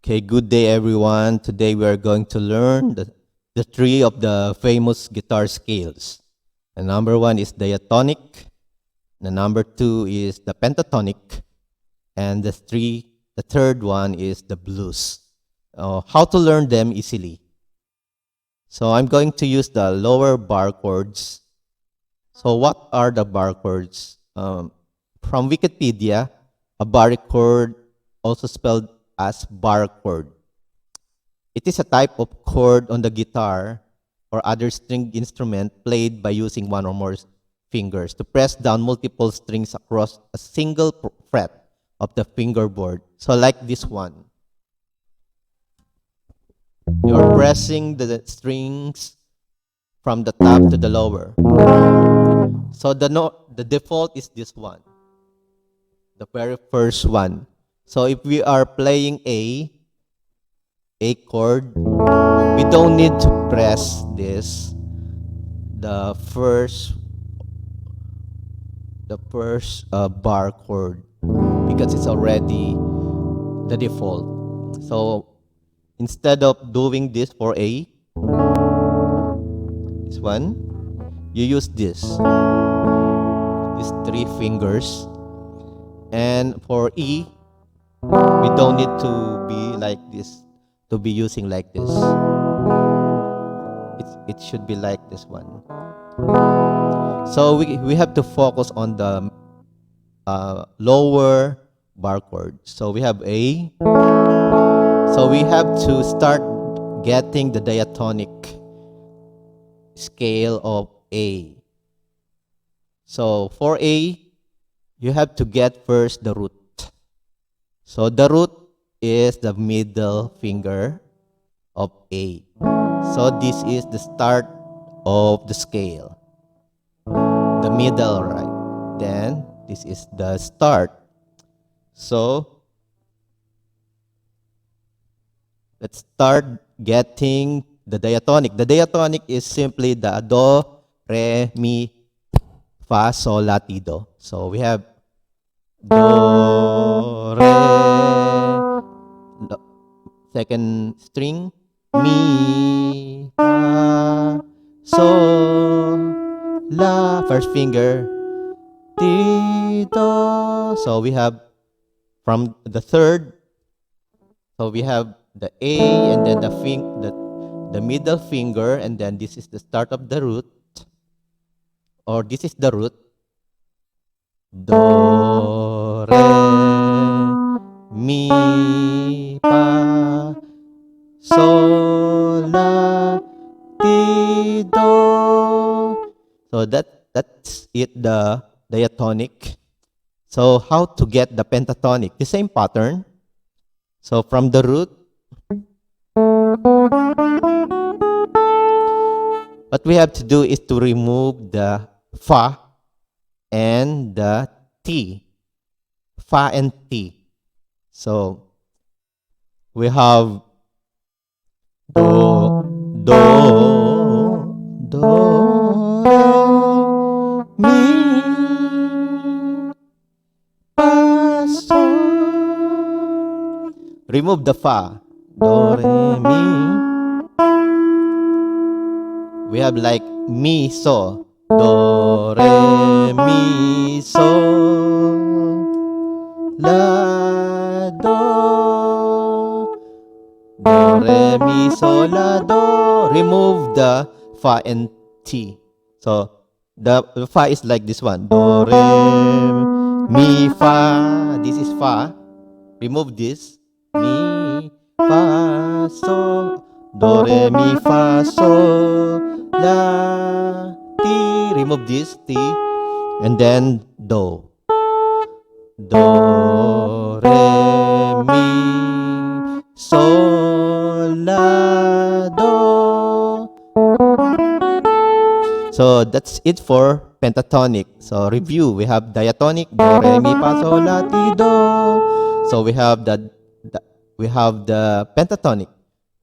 Okay, good day everyone. Today we are going to learn the three of the famous guitar scales. The number one is Diatonic, the number two is the Pentatonic, and the third one is the blues. How to learn them easily. So I'm going to use the lower bar chords. So what are the bar chords? From Wikipedia, a bar chord, also spelled as bar chord. It is a type of chord on the guitar or other string instrument played by using one or more fingers to press down multiple strings across a single fret of the fingerboard. So like this one. You're pressing the strings from the top to the lower. So the default is this one, the very first one. So if we are playing A chord, we don't need to press the first bar chord, because it's already the default. So instead of doing this for A, this one, you use these three fingers. And for E, we don't need to be like this, to be using like this. It should be like this one. So we have to focus on the lower bar chord. So we have A. So we have to start getting the diatonic scale of A. So for A, you have to get first the root. So the root is the middle finger of A. So this is the start of the scale. The middle, right? Then this is the start. So let's start getting the diatonic. The diatonic is simply the do, re, mi, fa, sol, la, ti, do. So we have do, re, second string, mi, fa, sol, la, first finger, ti, do. So we have from the third, so we have the A, and then the middle finger, and then this is the start of the root, or this is the root. Do, re, mi, fa, sol, la, ti, do. So that's it, the diatonic. So how to get the pentatonic? The same pattern. So from the root, what we have to do is to remove the fa and the T. Fa and T. So we have do, re, mi, fa, sol. Remove the fa. Do, re, mi. We have like mi, so. Do, re, mi, so, la, do. Do, re, mi, so, la, do. Remove the fa and T. So the fa is like this one. Do, re, mi, fa. This is fa. Remove this. Mi, fa, so. Do, re, mi, fa, so, la, ti. Remove this T, and then do. Do, re, mi, sol, la, do. So that's it for pentatonic. So review, we have diatonic, do, re, mi, fa, sol, la, ti, do. So we have the pentatonic,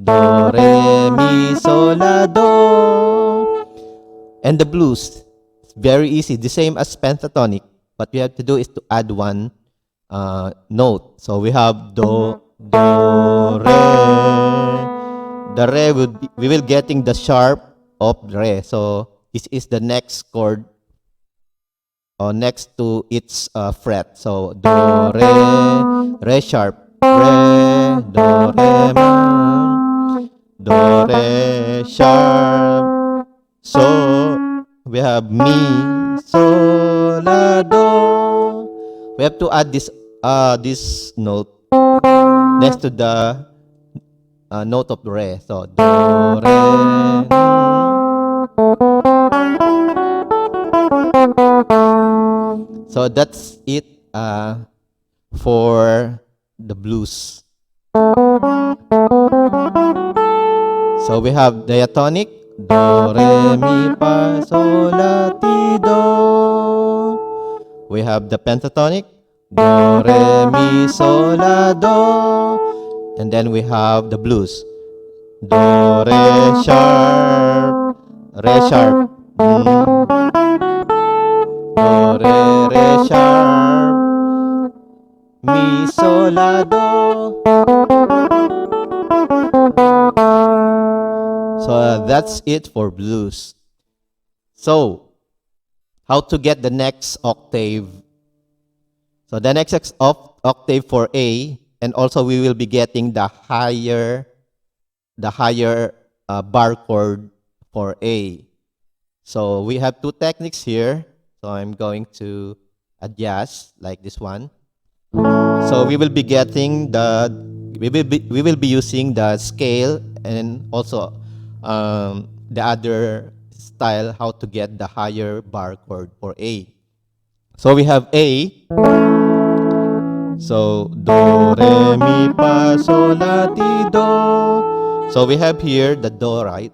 do, re, mi, sol, la, do. And the blues, it's very easy, the same as pentatonic. What we have to do is to add one note. So we have do, do, re. The re we will getting the sharp of re. So this is the next chord or next to its fret. So do, re sharp, re, do, re, mi, do, re sharp. So we have mi, sol, la, do. We have to add this note next to the note of re. So do, re, mi. So that's it for the blues. So we have diatonic, do, re, mi, fa, sol, la, ti, do. We have the pentatonic, do, re, mi, sol, la, do. And then we have the blues, do, re sharp, do, re sharp, mi, sol, la, do. So that's it for blues. So how to get the next octave? So the next octave for A, and also we will be getting the higher bar chord for A. So we have two techniques here. So I'm going to adjust like this one. So we will be getting we will be using the scale and also the other style how to get the higher bar chord for A. So we have A. So do, re, mi, fa, sol, la, ti, do. So we have here the do, right?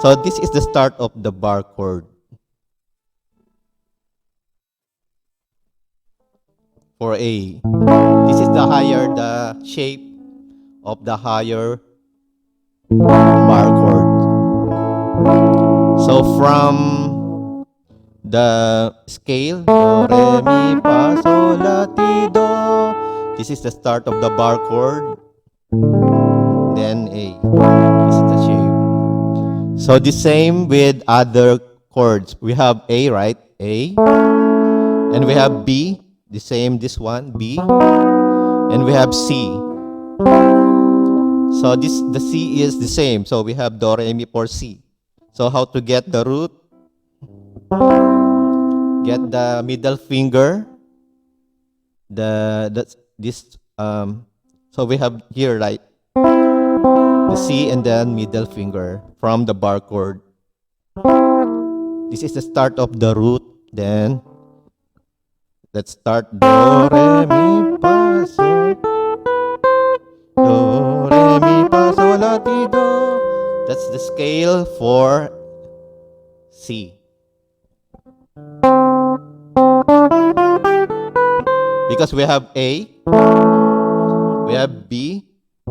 So this is the start of the bar chord for A. This is the shape of the higher bar chord. So from the scale, do, re, mi, fa, sol, la, ti, do. This is the start of the bar chord. Then A. This is the shape. So the same with other chords. We have A, right? A. And we have B. The same, this one, B. And we have C. So the C is the same. So we have do, re, mi for C. So how to get the root? Get the middle finger. So we have here, right? The C and then middle finger from the bar chord. This is the start of the root. Then let's start do, re, mi, fa, sol. Do, re, mi, fa, sol, la, ti, do. That's the scale for C. Because we have A, we have B,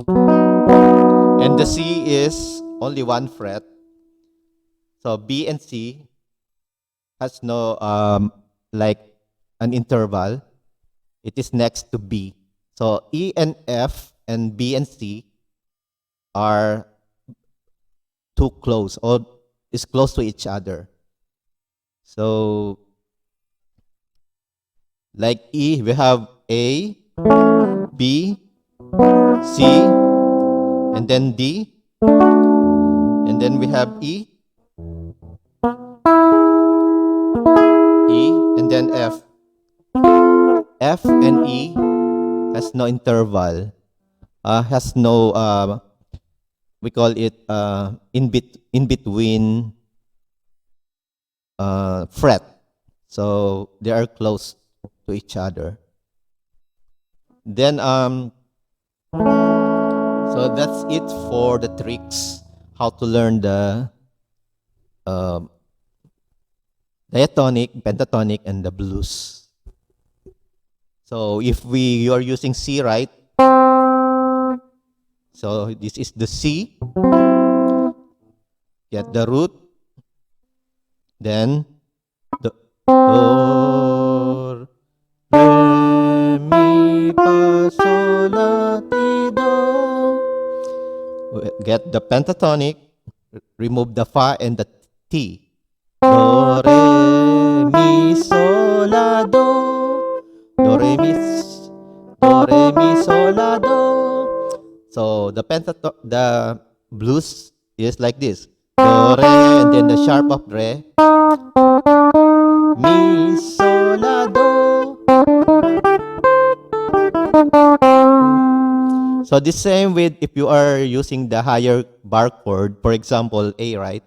and the C is only one fret. So B and C has no like an interval. It is next to B. So E and F and B and C are too close or is close to each other. So like E, we have A, B, C, and then D, and then we have E, and then F. F and E has no interval, has no, we call it in between fret. So they are close to each other. Then so that's it for the tricks how to learn the diatonic, pentatonic, and the blues. So if you are using C, right? So this is the C. Get the root. Then do, re, mi, fa, sol, la, ti, do. get the pentatonic, remove the fa and the T. Do, re, mi, sol, la, do. Do, re, mi, do, re, mi, sol, la, do. So the blues is like this. Do, re, and then the sharp of re. Mi, sol, la, do. So the same with if you are using the higher bar chord, for example, A, right?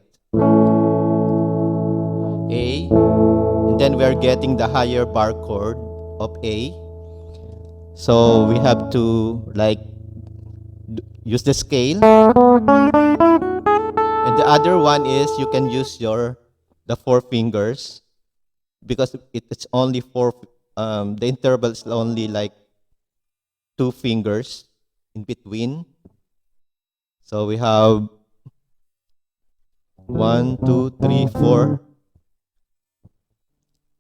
A, and then we are getting the higher bar chord of A. So we have to like use the scale. And the other one is you can use the 4 fingers because it's only the interval is only like 2 fingers in between. So we have 1, 2, 3, 4.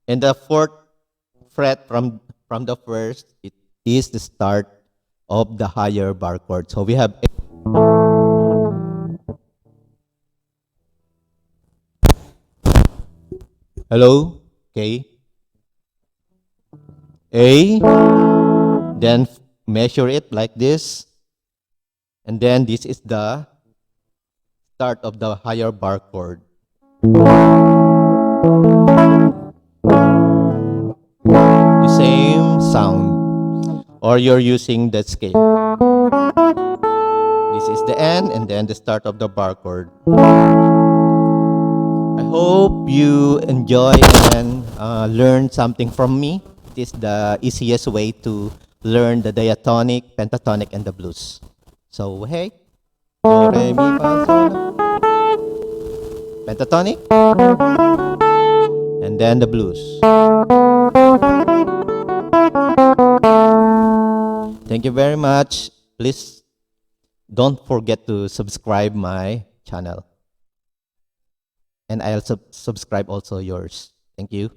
And the fourth fret from the first, it is the start of the higher bar chord. So we have hello, okay, A, then measure it like this, and then this is the start of the higher bar chord. The same sound, or you're using the scale. This is the end, and then the start of the bar chord. I hope you enjoy and learn something from me. It is the easiest way to learn the diatonic, pentatonic, and the blues. So, hey, do, re, mi, fa, sol, la. Pentatonic, and then the blues. Thank you very much. Please don't forget to subscribe my channel. And I'll subscribe also yours. Thank you.